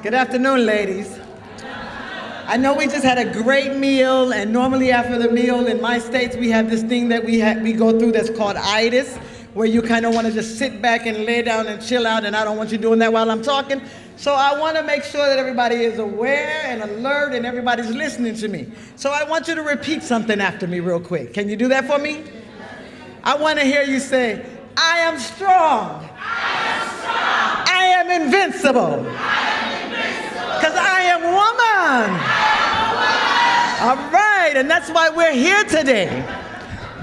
Good afternoon, ladies. I know we just had a great meal, and normally after the meal in my states, we have this thing that we go through that's called itis, where you kind of want to just sit back and lay down and chill out, and I don't want you doing that while I'm talking. So I want to make sure that everybody is aware and alert and everybody's listening to me. So I want you to repeat something after me real quick. Can you do that for me? I want to hear you say, I am strong. I am strong. I am invincible. Because I am woman. All right, and that's why we're here today.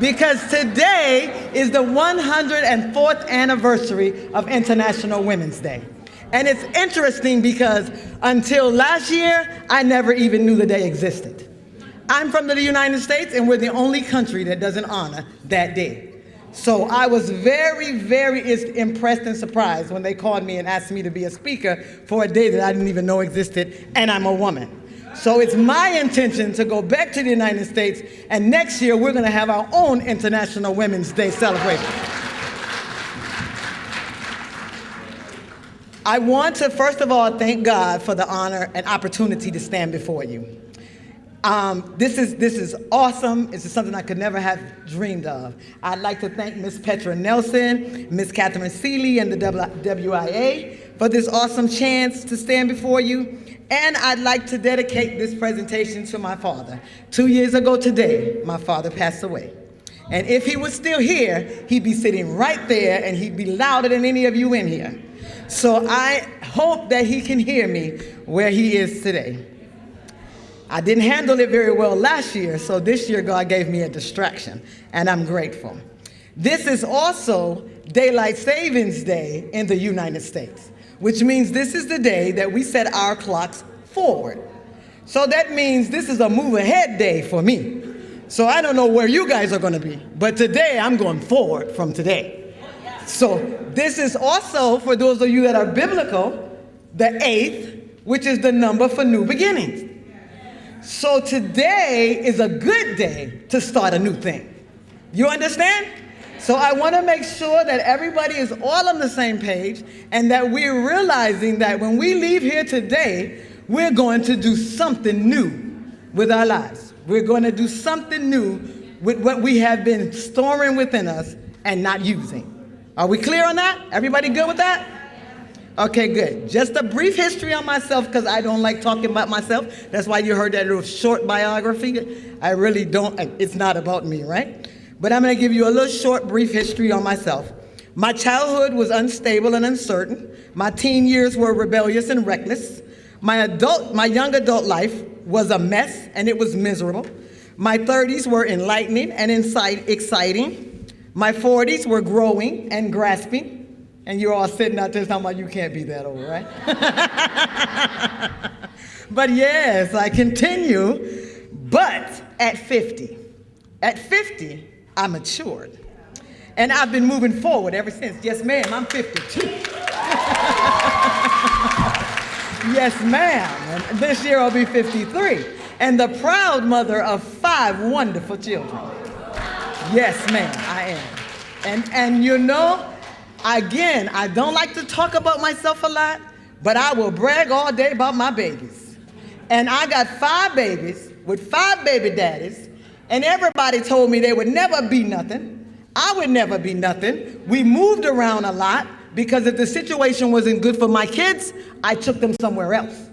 Because today is the 104th anniversary of International Women's Day. And it's interesting because until last year, I never even knew the day existed. I'm from the United States, and we're the only country that doesn't honor that day. So I was very, very impressed and surprised when they called me and asked me to be a speaker for a day that I didn't even know existed, and I'm a woman. So it's my intention to go back to the United States, and next year we're going to have our own International Women's Day celebration. I want to, first of all, thank God for the honor and opportunity to stand before you. This is awesome. This is something I could never have dreamed of. I'd like to thank Miss Petra Nelson, Miss Catherine Seeley, and the WIA for this awesome chance to stand before you. And I'd like to dedicate this presentation to my father. 2 years ago today, my father passed away. And if he was still here, he'd be sitting right there, and he'd be louder than any of you in here. So I hope that he can hear me where he is today. I didn't handle it very well last year, so this year God gave me a distraction, and I'm grateful. This is also Daylight Savings Day in the United States, which means this is the day that we set our clocks forward. So that means this is a move ahead day for me. So I don't know where you guys are going to be, but today I'm going forward from today. So this is also, for those of you that are biblical, the 8th, which is the number for new beginnings. So today is a good day to start a new thing. You understand? So I want to make sure that everybody is all on the same page, and that we're realizing that when we leave here today, we're going to do something new with our lives. We're going to do something new with what we have been storing within us and not using. Are we clear on that? Everybody good with that? Okay, good. Just a brief history on myself, because I don't like talking about myself. That's why you heard that little short biography. I really don't. It's not about me, right? But I'm going to give you a little short, brief history on myself. My childhood was unstable and uncertain. My teen years were rebellious and reckless. My young adult life was a mess, and it was miserable. My 30s were enlightening and exciting. My 40s were growing and grasping. And you're all sitting out there talking about you can't be that old, right? But yes, I continue. But at 50, I matured. And I've been moving forward ever since. Yes, ma'am, I'm 52. Yes, ma'am. And this year I'll be 53. And the proud mother of 5 wonderful children. Yes, ma'am, I am. And you know, again, I don't like to talk about myself a lot, but I will brag all day about my babies. And I got 5 babies with 5 baby daddies, and everybody told me they would never be nothing. I would never be nothing. We moved around a lot because if the situation wasn't good for my kids, I took them somewhere else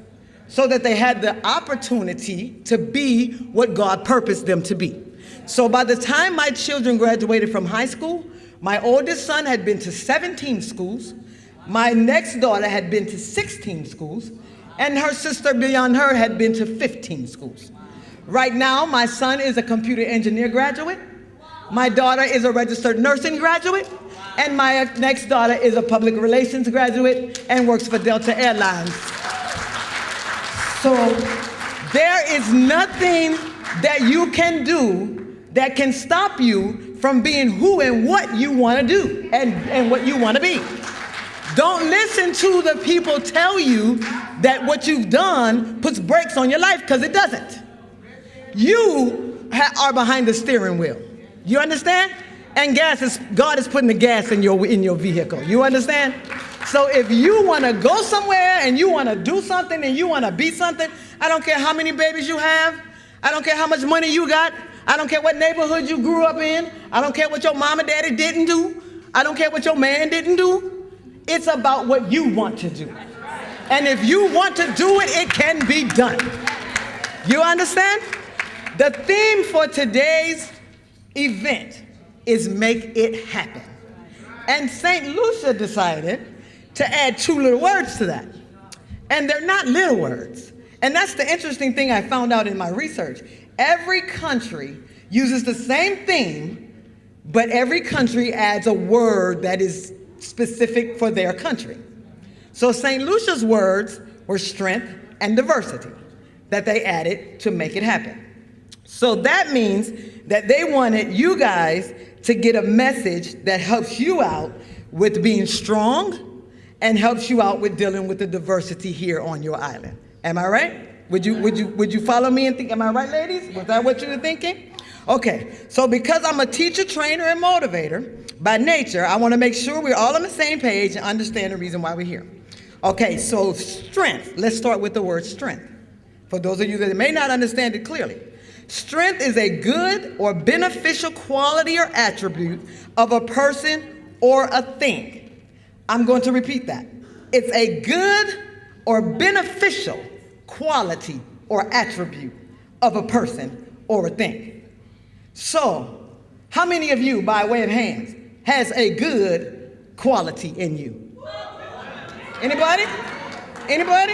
so that they had the opportunity to be what God purposed them to be. So by the time my children graduated from high school, my oldest son had been to 17 schools. My next daughter had been to 16 schools. And her sister beyond her had been to 15 schools. Right now, my son is a computer engineer graduate. My daughter is a registered nursing graduate. And my next daughter is a public relations graduate and works for Delta Airlines. So there is nothing that you can do that can stop you from being who and what you want to do and what you want to be. Don't listen to the people tell you that what you've done puts brakes on your life, because it doesn't. You are behind the steering wheel. You understand? And God is putting the gas in your vehicle. You understand? So if you want to go somewhere and you want to do something and you want to be something, I don't care how many babies you have. I don't care how much money you got. I don't care what neighborhood you grew up in. I don't care what your mom and daddy didn't do. I don't care what your man didn't do. It's about what you want to do. And if you want to do it, it can be done. You understand? The theme for today's event is make it happen. And St. Lucia decided to add 2 little words to that. And they're not little words. And that's the interesting thing I found out in my research. Every country uses the same theme, but every country adds a word that is specific for their country. So St. Lucia's words were strength and diversity that they added to make it happen. So that means that they wanted you guys to get a message that helps you out with being strong and helps you out with dealing with the diversity here on your island. Am I right? Would you follow me and think, am I right, ladies? Was that what you were thinking? Okay, so because I'm a teacher, trainer, and motivator by nature, I want to make sure we're all on the same page and understand the reason why we're here. Okay, so strength. Let's start with the word strength. For those of you that may not understand it clearly. Strength is a good or beneficial quality or attribute of a person or a thing. I'm going to repeat that. It's a good or beneficial quality or attribute of a person or a thing. So, how many of you, by way of hands, has a good quality in you? Anybody? Anybody?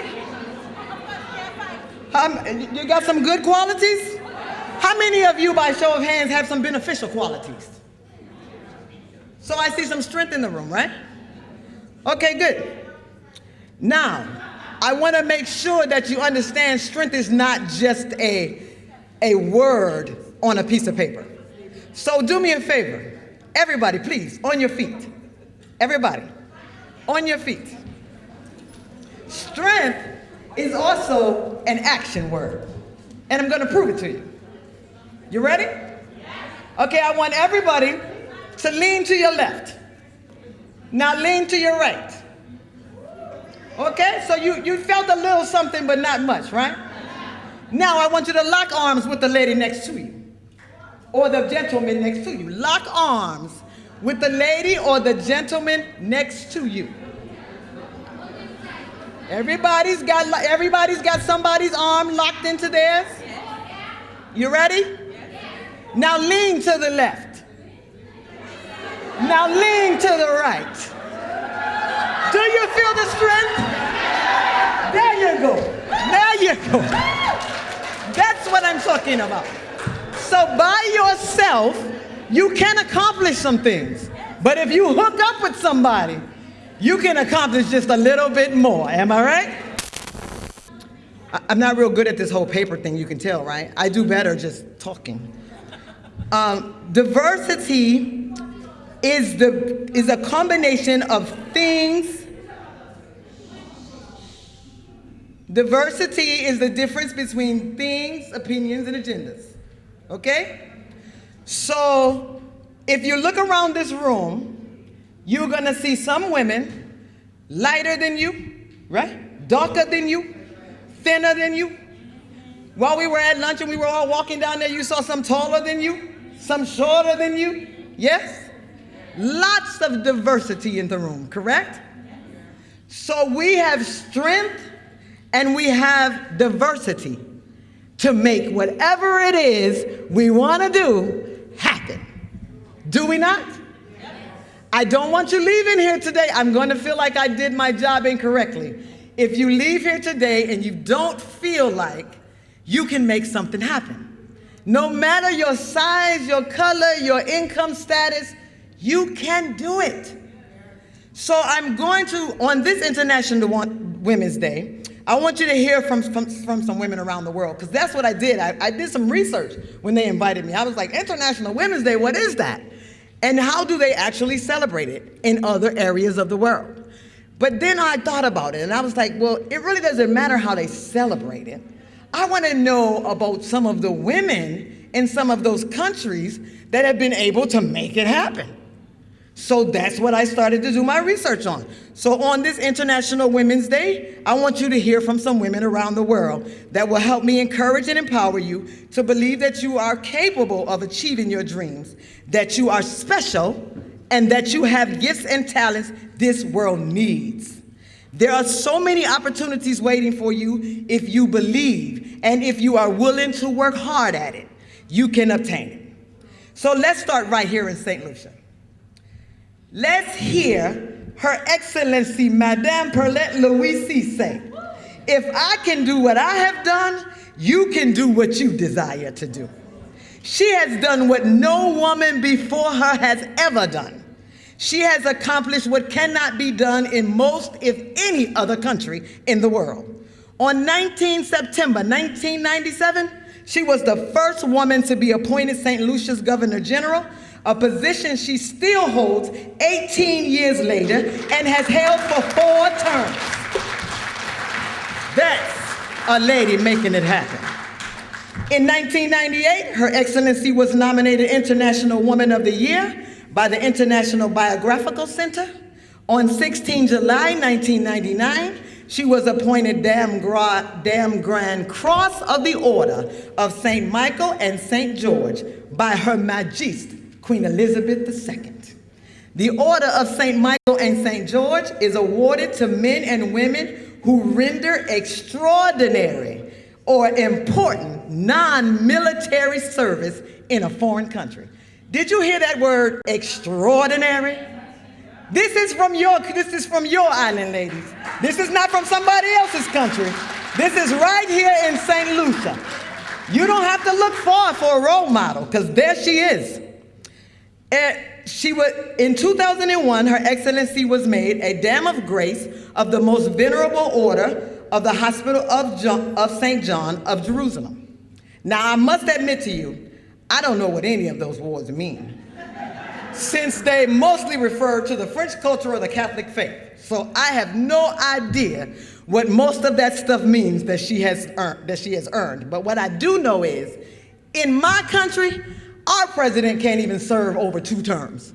You got some good qualities? How many of you, by show of hands, have some beneficial qualities? So I see some strength in the room, right? Okay, good. Now, I want to make sure that you understand strength is not just a word on a piece of paper. So do me a favor. Everybody, please, on your feet. Everybody, on your feet. Strength is also an action word. And I'm going to prove it to you. You ready? Okay, I want everybody to lean to your left. Now lean to your right. Okay, so you felt a little something, but not much, right? Now I want you to lock arms with the lady next to you, or the gentleman next to you. Lock arms with the lady or the gentleman next to you. Everybody's got somebody's arm locked into theirs. You ready? Now lean to the left. Now lean to the right. Do you feel the strength? There you go. There you go. That's what I'm talking about. So by yourself, you can accomplish some things. But if you hook up with somebody, you can accomplish just a little bit more. Am I right? I'm not real good at this whole paper thing, you can tell, right? I do better just talking. Diversity is a combination of things. Diversity is the difference between things, opinions, and agendas. Okay? So, if you look around this room, you're going to see some women lighter than you, right? Darker than you, thinner than you. While we were at lunch and we were all walking down there, you saw some taller than you, some shorter than you. Yes? Lots of diversity in the room, correct? So we have strength and we have diversity to make whatever it is we want to do happen. Do we not? I don't want you leaving here today. I'm going to feel like I did my job incorrectly. If you leave here today and you don't feel like you can make something happen, no matter your size, your color, your income status, you can do it. So I'm going to, on this International Women's Day, I want you to hear from some women around the world, because that's what I did. I did some research when they invited me. I was like, International Women's Day, what is that? And how do they actually celebrate it in other areas of the world? But then I thought about it, and I was like, well, it really doesn't matter how they celebrate it. I want to know about some of the women in some of those countries that have been able to make it happen. So that's what I started to do my research on. So on this International Women's Day, I want you to hear from some women around the world that will help me encourage and empower you to believe that you are capable of achieving your dreams, that you are special, and that you have gifts and talents this world needs. There are so many opportunities waiting for you if you believe, and if you are willing to work hard at it, you can obtain it. So let's start right here in St. Lucia. Let's hear Her Excellency Madame Perlette Louise say, if I can do what I have done, you can do what you desire to do. She has done what no woman before her has ever done. She has accomplished what cannot be done in most, if any, other country in the world. On 19 September 1997, she was the first woman to be appointed St. Lucia's Governor General, a position she still holds 18 years later and has held for 4 terms. That's a lady making it happen. In 1998, Her Excellency was nominated International Woman of the Year by the International Biographical Center. On 16 July 1999, she was appointed Dame Grand Cross of the Order of St. Michael and St. George by Her Majesty Queen Elizabeth II. The Order of St. Michael and St. George is awarded to men and women who render extraordinary or important non-military service in a foreign country. Did you hear that word, extraordinary? This is from your island, ladies. This is not from somebody else's country. This is right here in St. Lucia. You don't have to look far for a role model, because there she is. In 2001, Her Excellency was made a Dame of Grace of the Most Venerable Order of the Hospital of St. John of Jerusalem. Now, I must admit to you, I don't know what any of those words mean, since they mostly refer to the French culture or the Catholic faith. So I have no idea what most of that stuff means that she has earned. But what I do know is, in my country, our president can't even serve over 2 terms.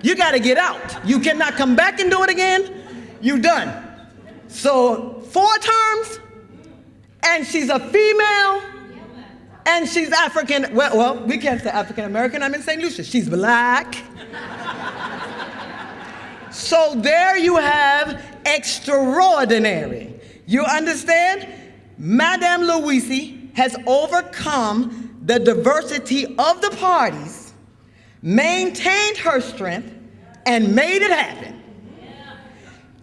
You got to get out. You cannot come back and do it again. You're done. So 4 terms, and she's a female, and she's African. Well, we can't say African American. I'm in St. Lucia. She's black. So there you have extraordinary. You understand? Madame Louise has overcome the diversity of the parties, maintained her strength, and made it happen.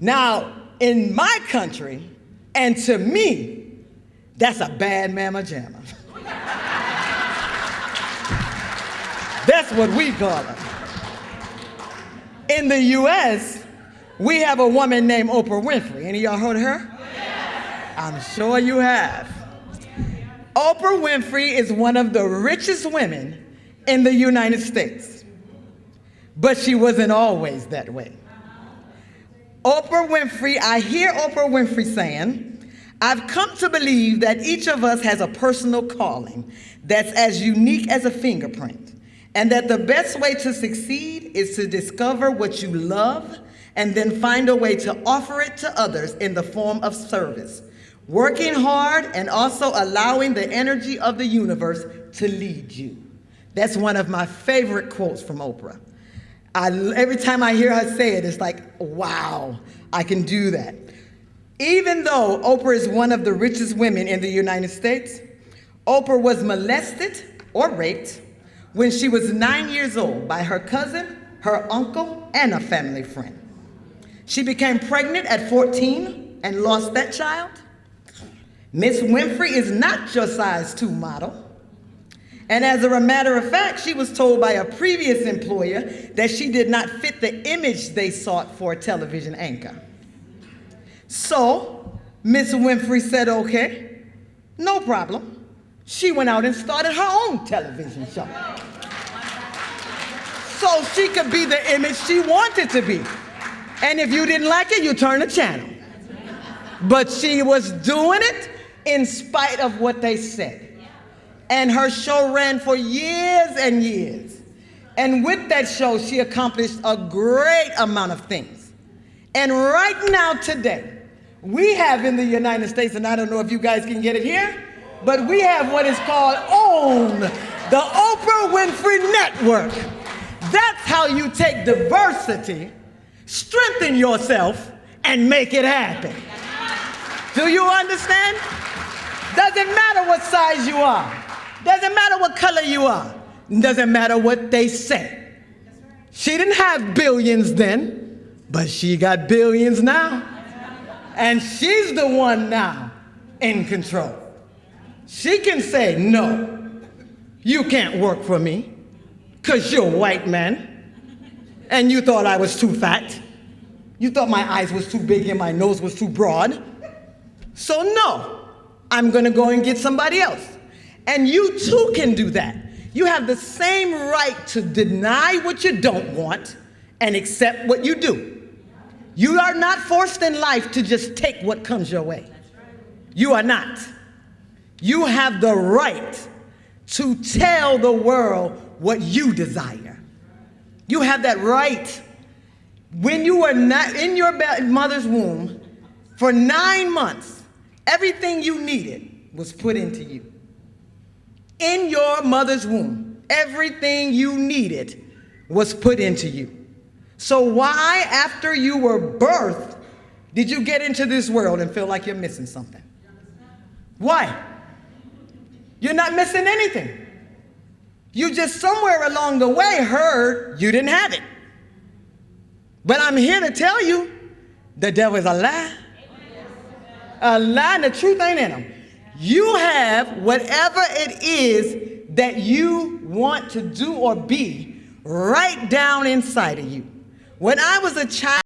Now, in my country, and to me, that's a bad mamma jamma. That's what we call her. In the US, we have a woman named Oprah Winfrey. Any of y'all heard of her? I'm sure you have. Oprah Winfrey is one of the richest women in the United States, but she wasn't always that way. I hear Oprah Winfrey saying, I've come to believe that each of us has a personal calling that's as unique as a fingerprint, and that the best way to succeed is to discover what you love and then find a way to offer it to others in the form of service. Working hard and also allowing the energy of the universe to lead you. That's one of my favorite quotes from Oprah. Every time I hear her say it, it's like, wow, I can do that. Even though Oprah is one of the richest women in the United States, Oprah was molested or raped when she was 9 years old by her cousin, her uncle, and a family friend. She became pregnant at 14 and lost that child. Miss Winfrey is not your size 2 model. And as a matter of fact, she was told by a previous employer that she did not fit the image they sought for a television anchor. So, Miss Winfrey said, okay, no problem. She went out and started her own television show. So she could be the image she wanted to be. And if you didn't like it, you turn the channel. But she was doing it in spite of what they said. And her show ran for years and years. And with that show, she accomplished a great amount of things. And right now, today, we have in the United States, and I don't know if you guys can get it here, but we have what is called OWN, the Oprah Winfrey Network. That's how you take diversity, strengthen yourself, and make it happen. Do you understand? Doesn't matter what size you are. Doesn't matter what color you are. Doesn't matter what they say. She didn't have billions then, but she got billions now. And she's the one now in control. She can say, no, you can't work for me because you're a white man and you thought I was too fat. You thought my eyes was too big and my nose was too broad. So no, I'm going to go and get somebody else. And you too can do that. You have the same right to deny what you don't want and accept what you do. You are not forced in life to just take what comes your way. You are not. You have the right to tell the world what you desire. You have that right. When you were not in your mother's womb for 9 months, everything you needed was put into you. In your mother's womb, everything you needed was put into you. So why, after you were birthed, did you get into this world and feel like you're missing something? Why? You're not missing anything. You just somewhere along the way heard you didn't have it. But I'm here to tell you, the devil is a lie. A lie, and the truth ain't in him. You have whatever it is that you want to do or be right down inside of you. When I was a child,